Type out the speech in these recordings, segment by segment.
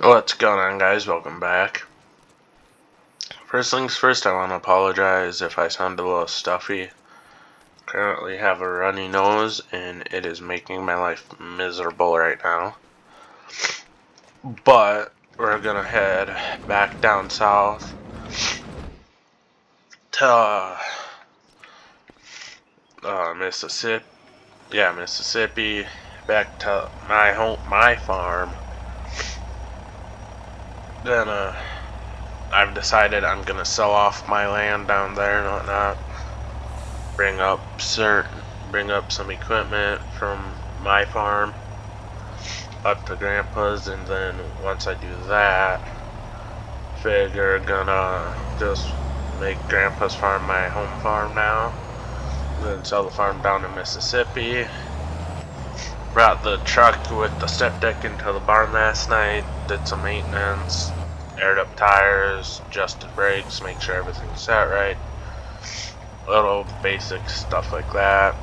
What's going on, guys? Welcome back. First things first, I want to apologize if I sound a little stuffy. Currently have a runny nose and it is making my life miserable right now. But we're gonna head back down south to Mississippi. Yeah, Mississippi. Back to my farm. Then I've decided I'm gonna sell off my land down there and whatnot. Bring up some equipment from my farm up to Grandpa's, and then once I do that, figure gonna just make Grandpa's farm my home farm now. Then sell the farm down in Mississippi. Brought the truck with the step deck into the barn last night, did some maintenance, aired up tires, adjusted brakes, make sure everything's set right. Little basic stuff like that.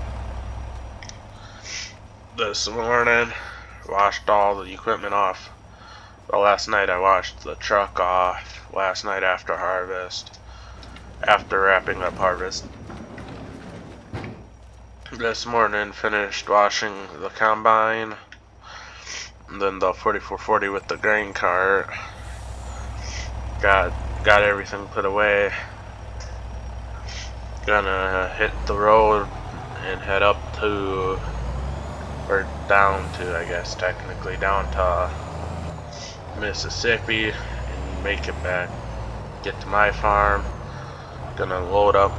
This morning, washed all the equipment off. Well, last night I washed the truck off. Last night after harvest. After wrapping up harvest. This morning finished washing the combine. And then the 4440 with the grain cart. Got everything put away. Gonna hit the road and head up to, or down to, I guess technically down to Mississippi and make it back, get to my farm. Gonna load up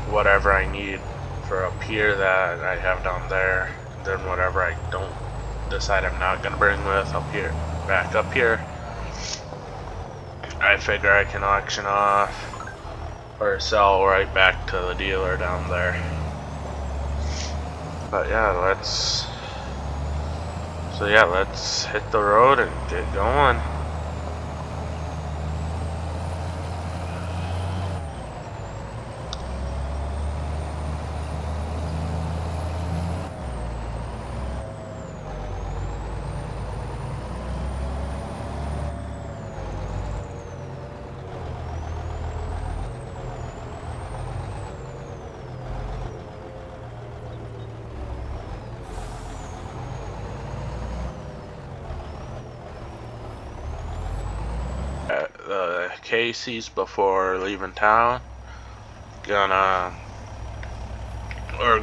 whatever I need for up here that I have down there, and then whatever I don't decide I'm not gonna bring with up here, back up here, I figure I can auction off or sell right back to the dealer down there. But yeah, let's hit the road and get going. Casey's before leaving town. Gonna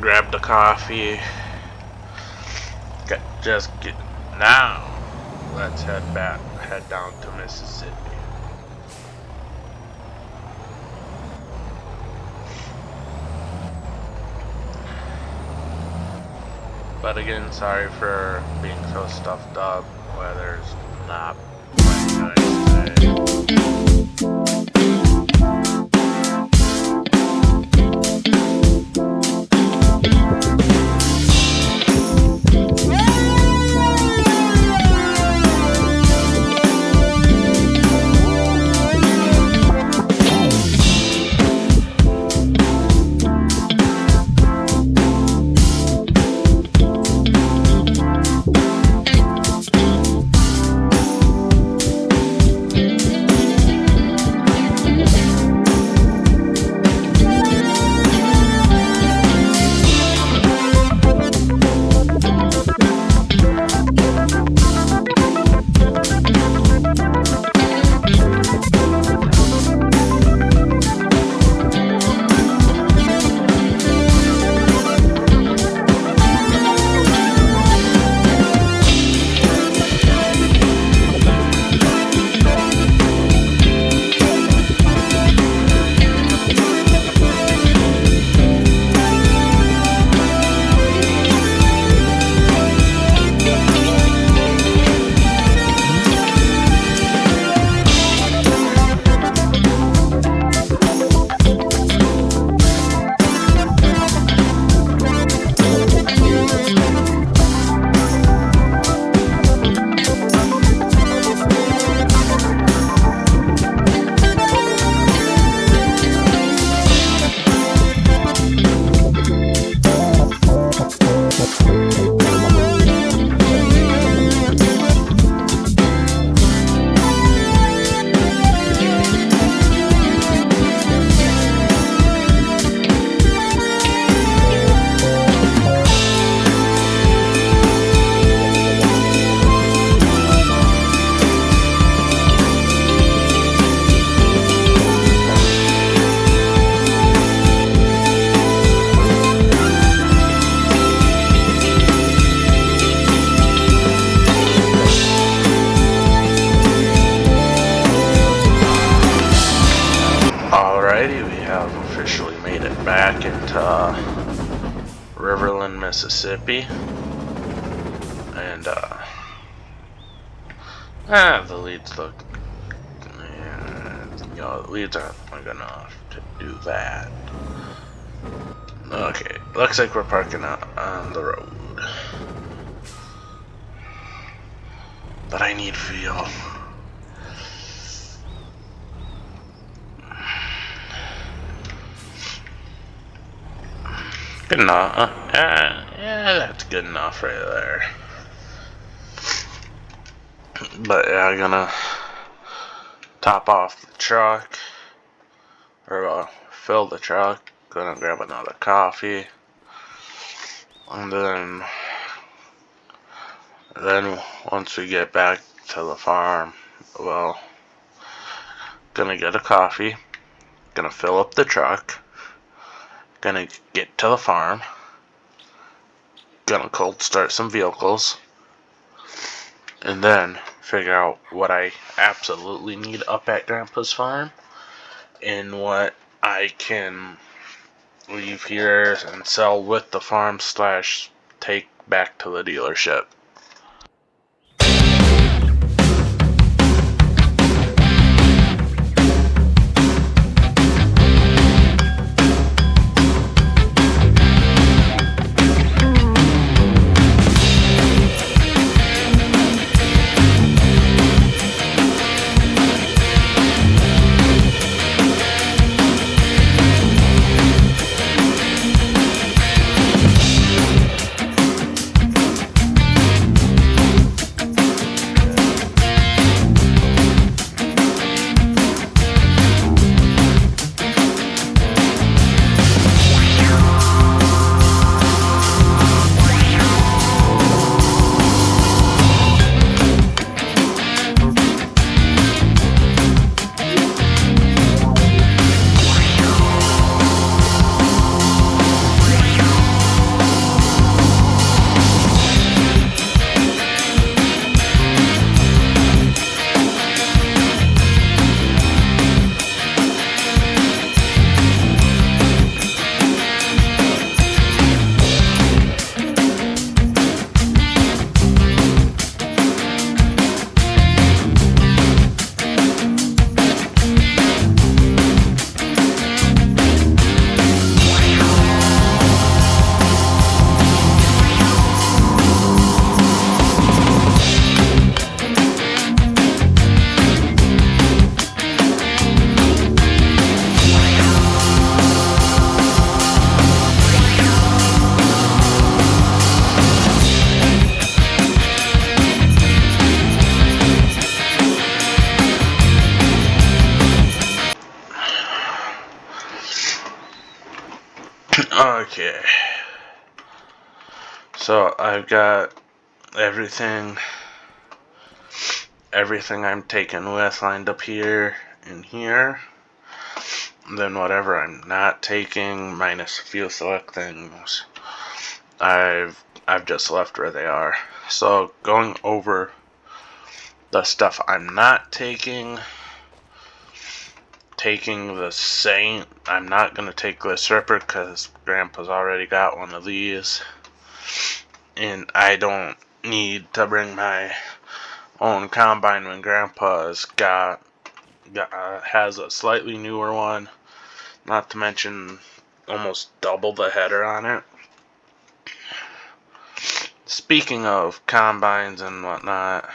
grab the coffee. Now. Let's head down to Mississippi. But again, sorry for being so stuffed up. Weather's not quite nice today. Mississippi. And the leads look, you know, the leads aren't long enough to do that. Okay, looks like we're parking on the road. But I need fuel. Good enough. Yeah, that's good enough right there. But yeah, I'm gonna top off the truck, or fill the truck. Gonna grab another coffee, and then once we get back to the farm, well, gonna get a coffee, gonna fill up the truck, gonna get to the farm, gonna cold start some vehicles, and then figure out what I absolutely need up at Grandpa's farm and what I can leave here and sell with the farm / take back to the dealership. Okay, so I've got everything I'm taking with lined up here and here. And then whatever I'm not taking, minus a few select things, I've just left where they are. So going over the stuff I'm not taking the Saint. I'm not going to take this Ripper because Grandpa's already got one of these. And I don't need to bring my own combine when Grandpa's has a slightly newer one. Not to mention almost double the header on it. Speaking of combines and whatnot,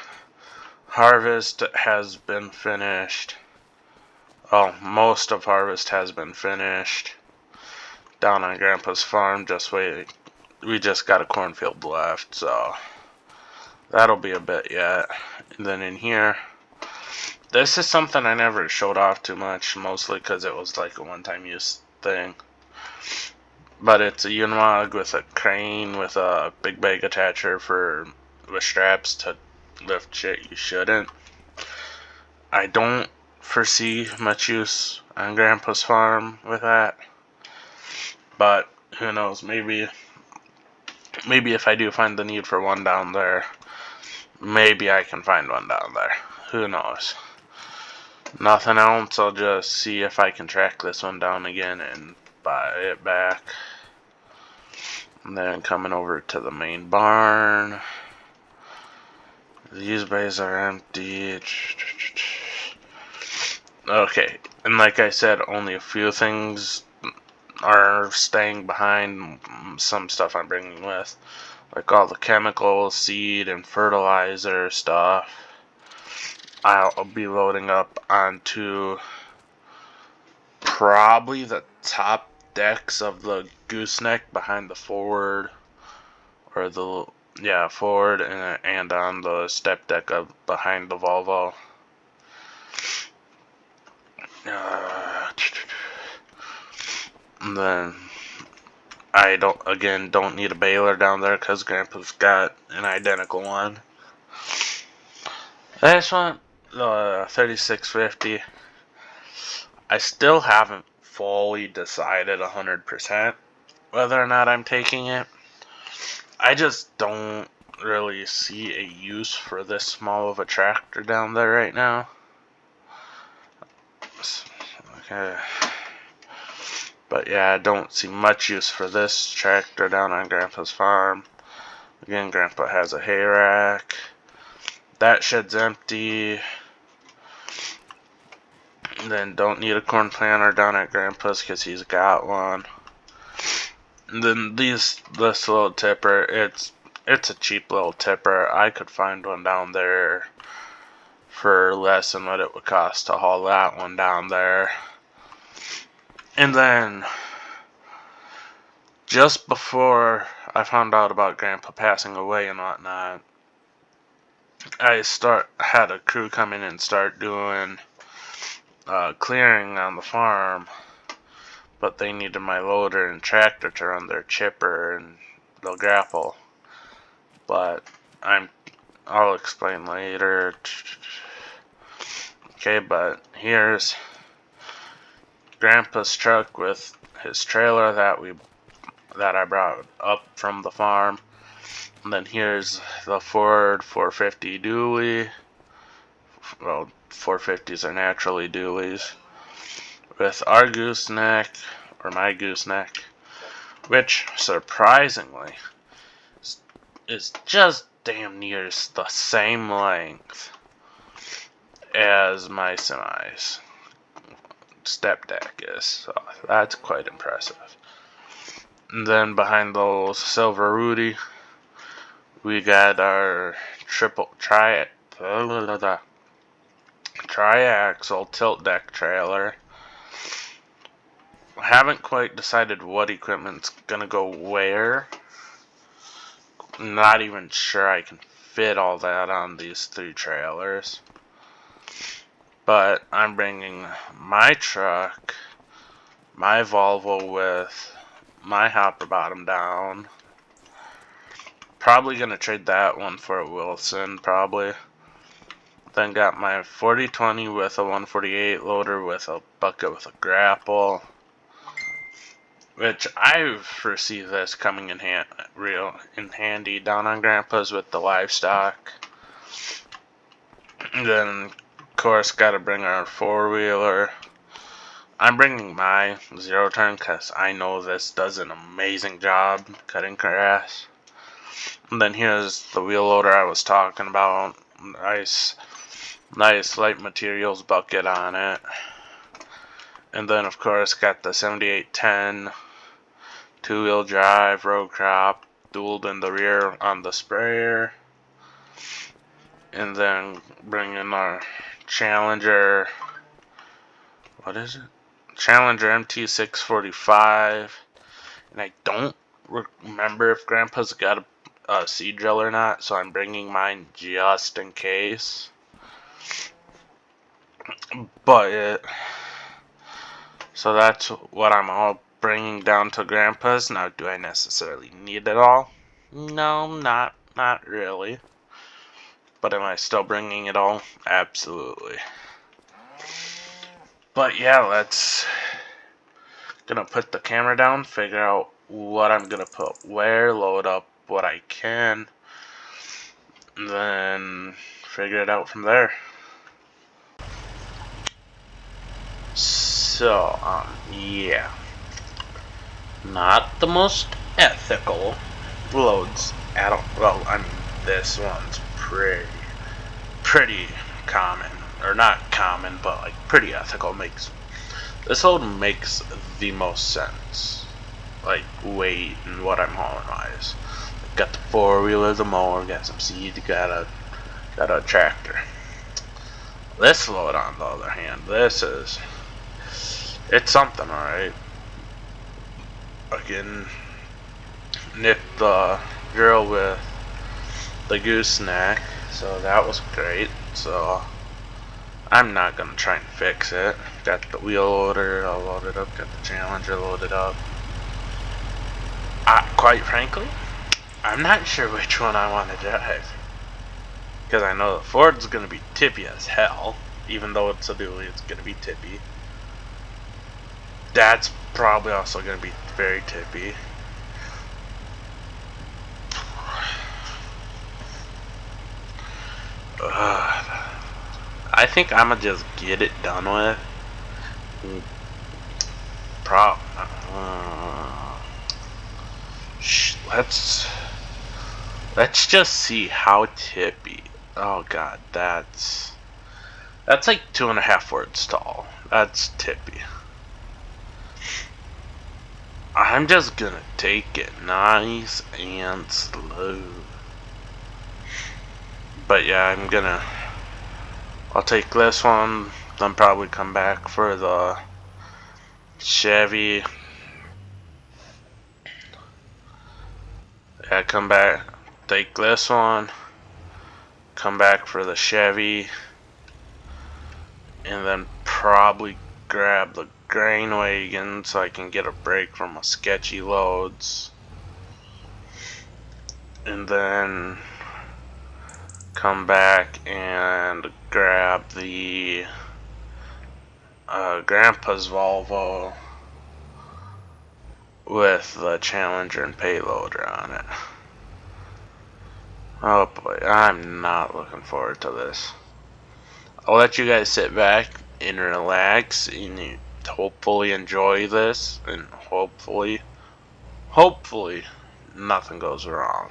harvest has been finished. Well, most of harvest has been finished down on Grandpa's farm. Just waiting. We just got a cornfield left, so that'll be a bit yet. And then in here, this is something I never showed off too much, mostly because it was like a one-time use thing. But it's a Unimog with a crane with a big bag attacher with straps to lift shit you shouldn't. I don't foresee much use on Grandpa's farm with that, but who knows, maybe if I do find the need for one down there, maybe I can find one down there, who knows. Nothing else, I'll just see if I can track this one down again and buy it back. And then coming over to the main barn. These bays are empty. Okay, and like I said, only a few things are staying behind. Some stuff I'm bringing with, like all the chemical, seed, and fertilizer stuff. I'll be loading up onto probably the top decks of the gooseneck behind the forward, or the forward, and on the step deck of behind the Volvo. And then I don't need a baler down there because Grandpa's got an identical one. This one, the 3650. I still haven't fully decided 100% whether or not I'm taking it. I just don't really see a use for this small of a tractor down there right now. Okay. But yeah, I don't see much use for this tractor down on Grandpa's farm. Again, Grandpa has a hay rack. That shed's empty. And then don't need a corn planter down at Grandpa's because he's got one. And then this little tipper, it's a cheap little tipper. I could find one down there for less than what it would cost to haul that one down there. And then just before I found out about Grandpa passing away and whatnot, I had a crew come in and start doing clearing on the farm, but they needed my loader and tractor to run their chipper and the grapple. But I'll explain later. Okay, but here's Grandpa's truck with his trailer that I brought up from the farm. And then here's the Ford 450 dually. Well, 450s are naturally dualies. With our gooseneck, or my gooseneck, which surprisingly is just damn near the same length as my semi's step deck is. So that's quite impressive. And then behind those Silver Rudy, we got our triaxle tilt deck trailer. I haven't quite decided what equipment's gonna go where. Not even sure I can fit all that on these 3 trailers. But I'm bringing my truck, my Volvo with my hopper bottom down. Probably gonna trade that one for a Wilson, probably. Then got my 4020 with a 148 loader with a bucket with a grapple, which I foresee this coming in handy down on Grandpa's with the livestock. And then, of course, got to bring our 4-wheeler. I'm bringing my 0-turn because I know this does an amazing job cutting grass. And then here's the wheel loader I was talking about. Nice light materials bucket on it. And then, of course, got the 7810 2-wheel drive row crop dualed in the rear on the sprayer. And then bring in our Challenger, what is it? Challenger MT645. And I don't remember if Grandpa's got a seed drill or not, so I'm bringing mine just in case. But so that's what I'm all bringing down to Grandpa's. Now, do I necessarily need it all? No, not really. But am I still bringing it all? Absolutely. But yeah, gonna put the camera down, figure out what I'm gonna put where, load up what I can, and then figure it out from there. So, yeah. Not the most ethical loads at all. Well, I mean, this one's pretty common, or not common, but like pretty ethical. This load makes the most sense, like weight and what I'm hauling wise. Got the 4-wheeler, the mower, got some seed, got a tractor. This load, on the other hand, it's something, alright. Again, nicked the girl with the gooseneck, so that was great. So I'm not gonna try and fix it. Got the wheel loader all loaded up, got the Challenger loaded up. Quite frankly, I'm not sure which one I want to drive. Because I know the Ford's gonna be tippy as hell. Even though it's a dually, it's gonna be tippy. That's probably also gonna be very tippy. I think I'ma just get it done with. Let's just see how tippy. Oh god, that's like 2.5 words tall. That's tippy. I'm just gonna take it nice and slow. But yeah, I'll take this one, then probably come back for the Chevy. Yeah, come back, take this one, come back for the Chevy, and then probably grab the grain wagon so I can get a break from my sketchy loads. And then come back and grab the Grandpa's Volvo with the Challenger and payloader on it. Oh boy, I'm not looking forward to this. I'll let you guys sit back and relax and hopefully enjoy this, and hopefully nothing goes wrong.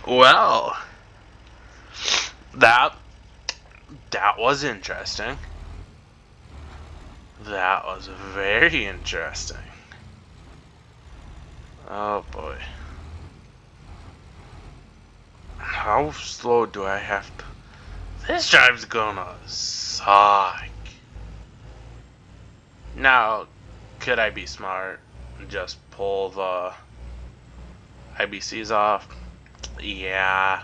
Well, that was interesting. That was very interesting. Oh boy. How slow do I have to? This drive's gonna suck. Now, could I be smart and just pull the IBCs off? Yeah,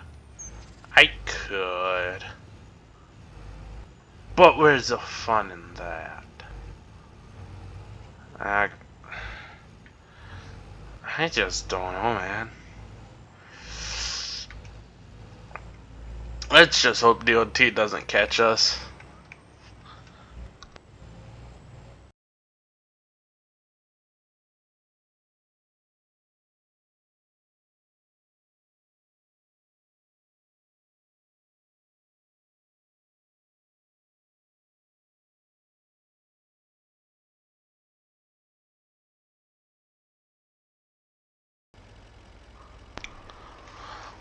I could. But where's the fun in that? I just don't know, man. Let's just hope DOT doesn't catch us.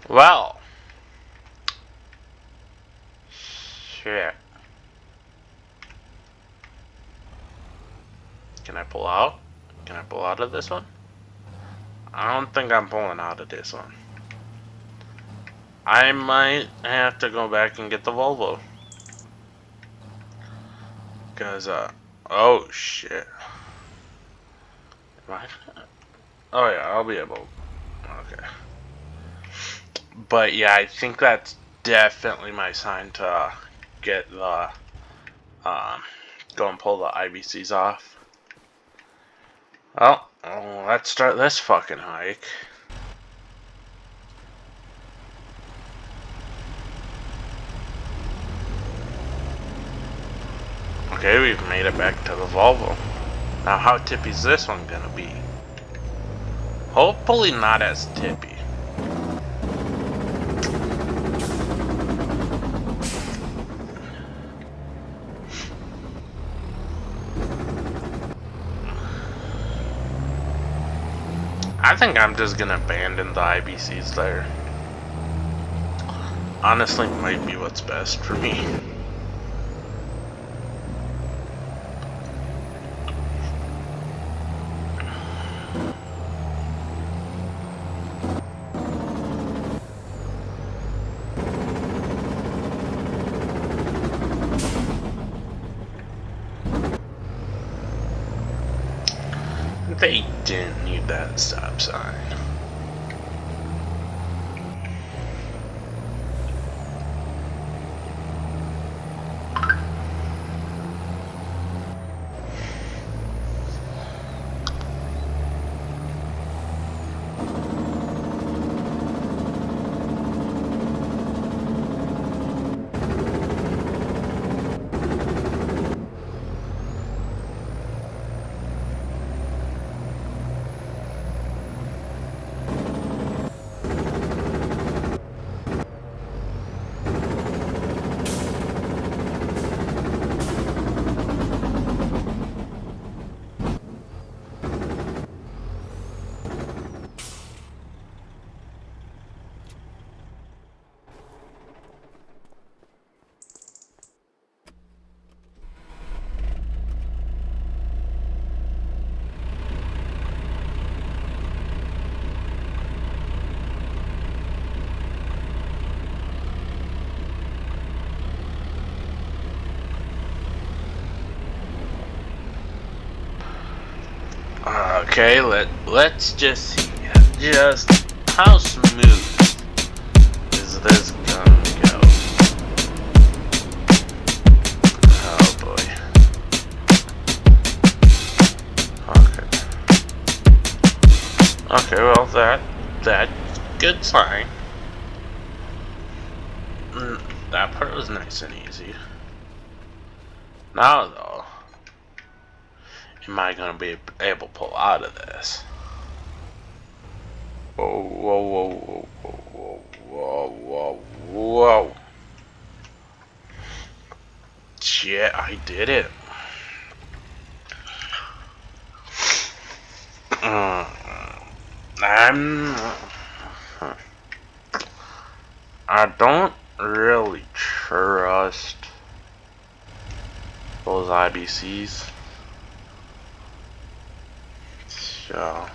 Well, shit. Can I pull out? Can I pull out of this one? I don't think I'm pulling out of this one. I might have to go back and get the Volvo. Cause, oh shit. Am I? Oh yeah, I'll be able. Okay. But yeah, I think that's definitely my sign to get the go and pull the IBCs off. Well, let's start this fucking hike. Okay, we've made it back to the Volvo. Now, how tippy is this one gonna be? Hopefully not as tippy. I think I'm just gonna abandon the IBCs there. Honestly, might be what's best for me. They didn't need that stop sign. Okay, let's just see. Just how smooth is this gonna go? Oh boy. Okay. Okay, well that good sign. That part was nice and easy. Now though, am I gonna be able to pull out of this? Whoa, whoa, whoa, whoa, whoa, whoa, whoa, whoa. Shit, I did it. I don't really trust those IBCs. So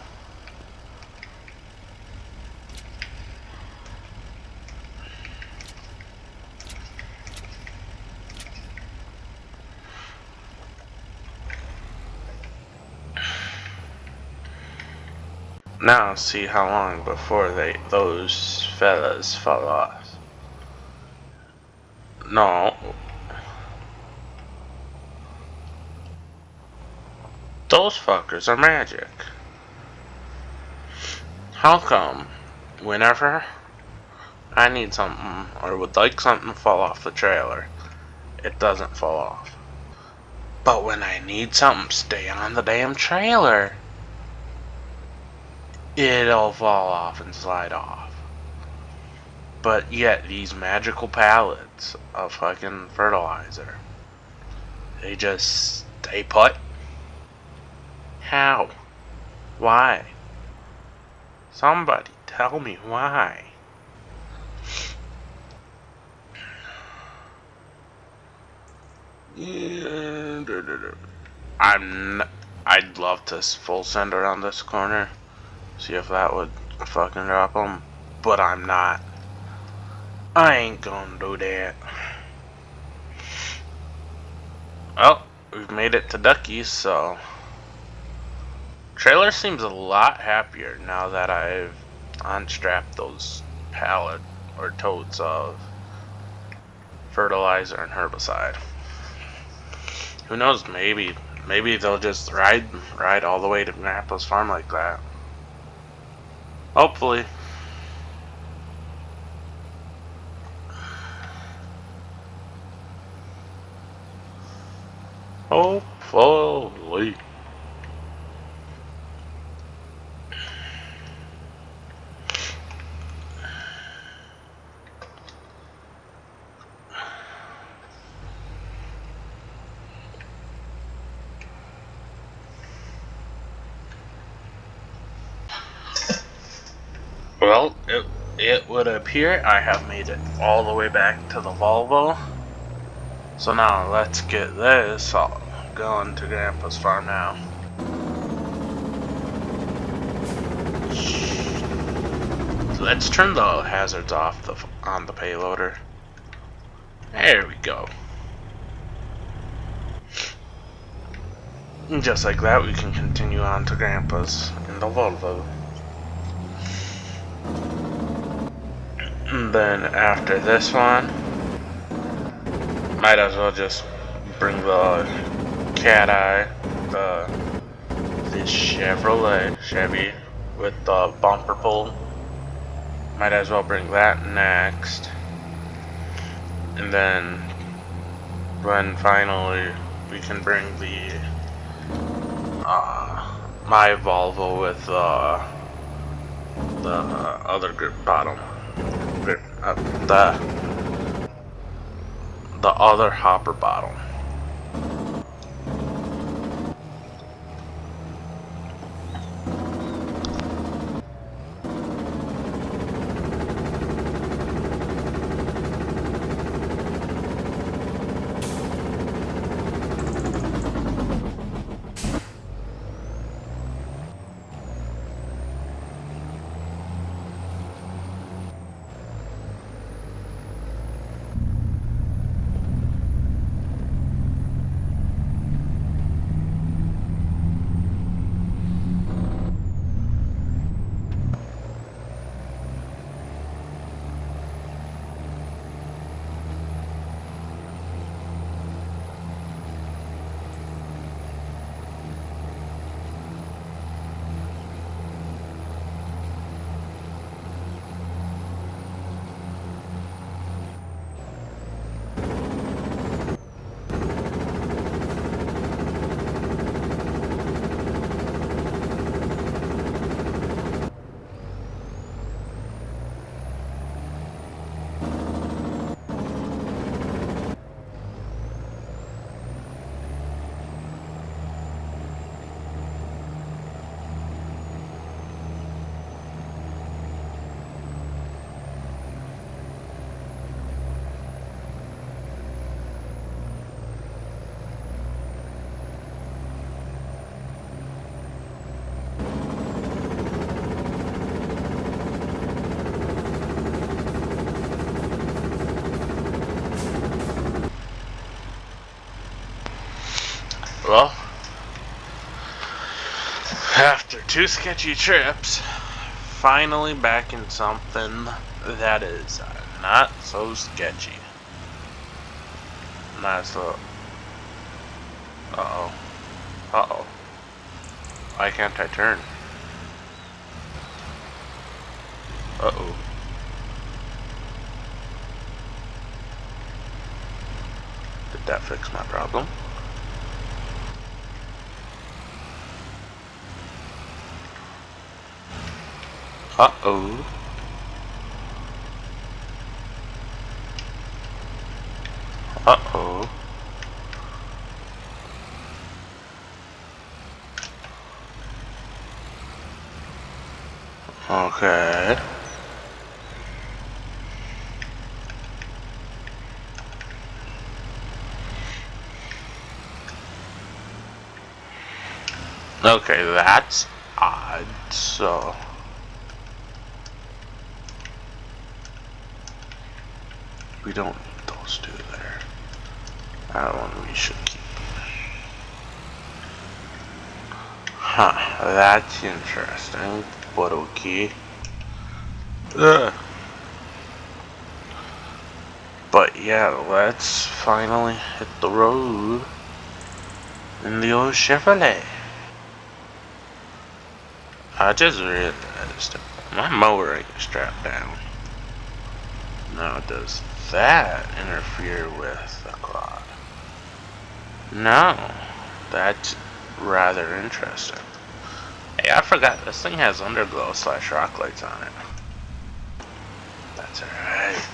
now see how long before those fellas fall off. No. Those fuckers are magic. How come whenever I need something or would like something to fall off the trailer, it doesn't fall off? But when I need something to stay on the damn trailer, it'll fall off and slide off. But yet these magical pallets of fucking fertilizer, they just stay put. How? Why? Somebody tell me why. I'd love to full send around this corner, see if that would fucking drop them, but I'm not. I ain't gonna do that. Well, we've made it to Ducky's, so trailer seems a lot happier now that I've unstrapped those pallet or totes of fertilizer and herbicide. Who knows, maybe they'll just ride all the way to Grandpa's farm like that. Hopefully. Hopefully. Well, it would appear I have made it all the way back to the Volvo. So now let's get this all going to Grandpa's farm now. So let's turn the hazards off on the payloader. There we go. And just like that, we can continue on to Grandpa's in the Volvo. And then after this one, might as well just bring the cat eye, this Chevy with the bumper pull. Might as well bring that next. And then when finally we can bring the my Volvo with the other grip bottom. The other hopper bottom. Well, after 2 sketchy trips, finally back in something that is not so sketchy. Not so. Uh-oh. Uh-oh. Why can't I turn? Uh-oh. Did that fix my problem? Uh-oh. Uh-oh. Okay. Okay, that's odd, so... we don't need those two there. That one we should keep. Huh, that's interesting, but okay. yeah, let's finally hit the road in the old Chevrolet. I just realized my mower ain't strapped down. Now, does that interfere with the quad? No, that's rather interesting. Hey, I forgot this thing has underglow / rock lights on it. That's alright.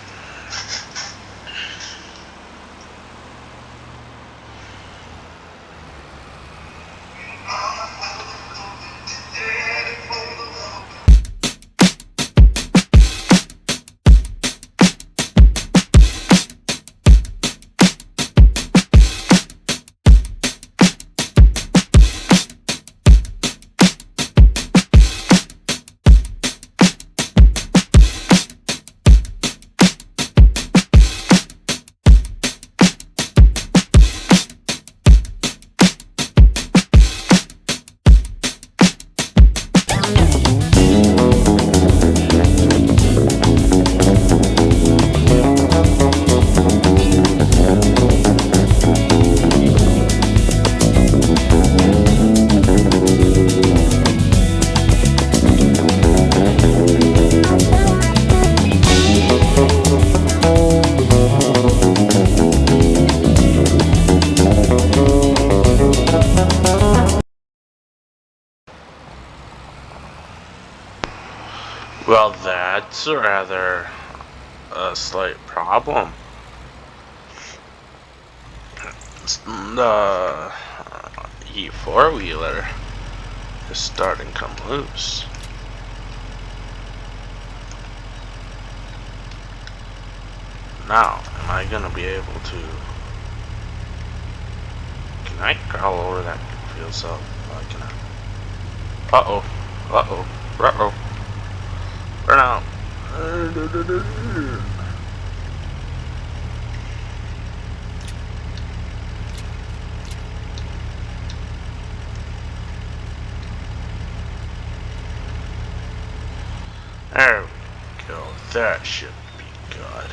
Well, that's rather a slight problem. The E4-wheeler is starting to come loose. Now, am I gonna be able to... Can I crawl over that fuel cell? Oh, I cannot. Uh-oh. Uh-oh. Uh-oh. Burn out. There we go. That should be good.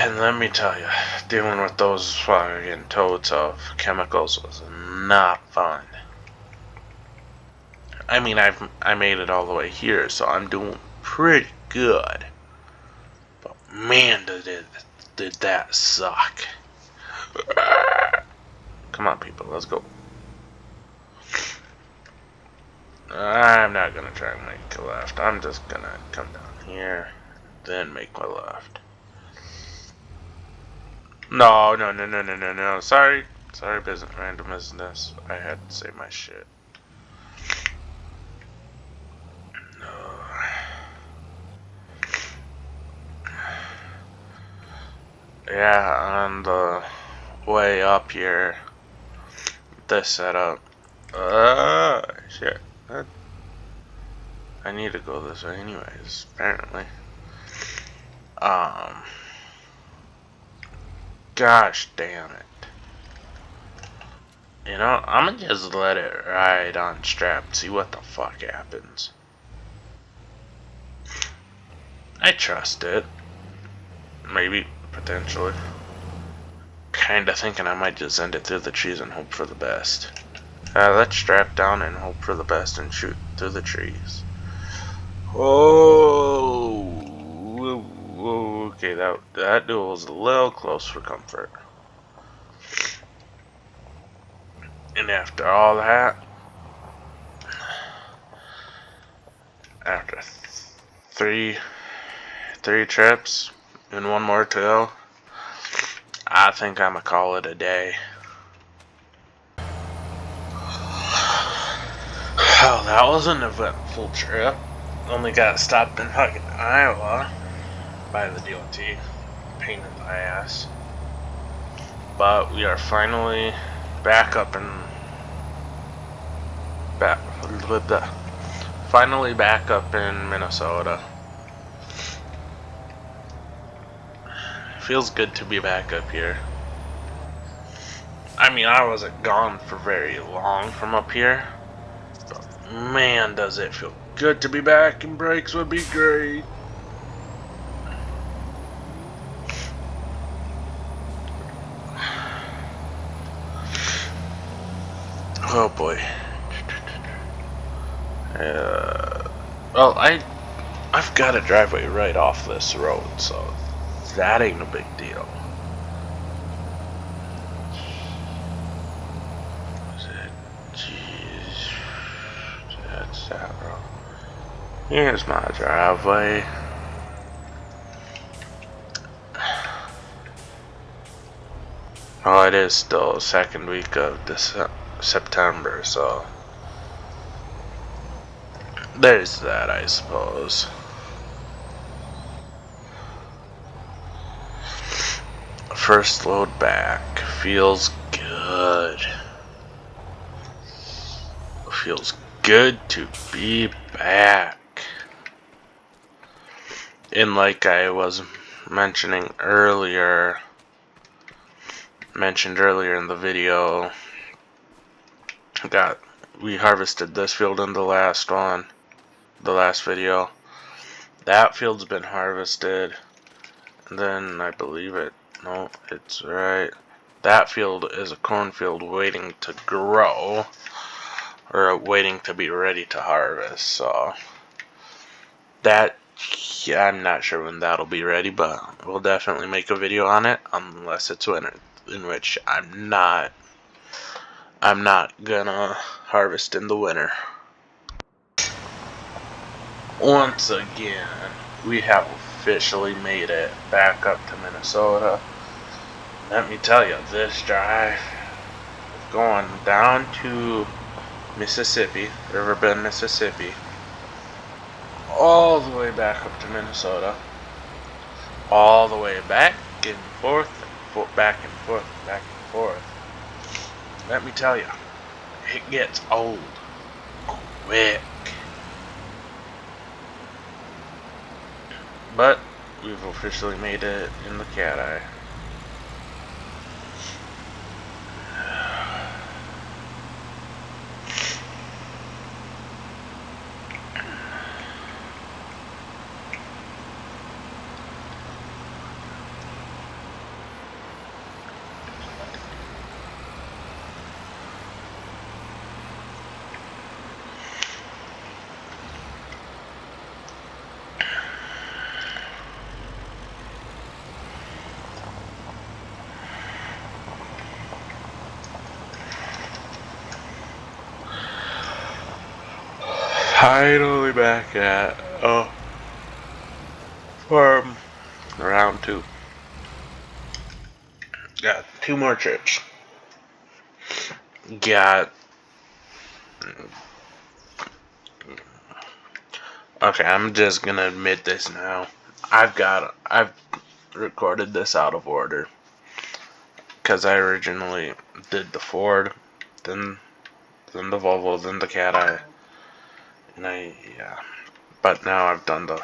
And let me tell you, dealing with those fucking totes of chemicals was not fun. I mean, I made it all the way here, so I'm doing pretty good. But man, did that suck. Come on, people, let's go. I'm not gonna try and make a left. I'm just gonna come down here, then make my left. No. Sorry, business, random business. I had to say my shit. Yeah, on the way up here, this setup. Shit. I need to go this way anyways, apparently. Gosh damn it. You know, I'm gonna just let it ride on strap and see what the fuck happens. I trust it. Maybe, potentially. Kinda thinking I might just end it through the trees and hope for the best. Let's strap down and hope for the best and shoot through the trees. Oh, okay, that duel was a little close for comfort. And after all that, after three trips and one more to go, I think I'm gonna call it a day. Oh, that was an eventful trip. only got stopped in fucking Iowa by the DOT. Pain in the ass. But we are finally back up in Minnesota. Feels good to be back up here. I mean, I wasn't gone for very long from up here, but man, does it feel good to be back, and brakes would be great. Oh boy. Well, I've got a driveway right off this road, so that ain't a big deal. Jeez, that's that road. Here's my driveway. Oh, it is still the second week of September, so there's that, I suppose. First load back. Feels good. Feels good to be back. And like I was mentioned earlier in the video, we harvested this field in the last video. That field's been harvested, and then I believe it's right. That field is a cornfield waiting to grow, or waiting to be ready to harvest. So I'm not sure when that'll be ready, but we'll definitely make a video on it, unless it's winter, in which I'm not gonna harvest in the winter. Once again, we have officially made it back up to Minnesota. Let me tell you, this drive going down to Mississippi, River Bend, Mississippi, all the way back up to Minnesota, all the way back and forth, back and forth, back and forth. Let me tell you, it gets old quick. But we've officially made it in the cat eye. Finally back at farm round 2. Got 2 more trips. Okay, I'm just gonna admit this now. I've recorded this out of order, because I originally did the Ford, then the Volvo, then the Cat Eye, and but now I've done the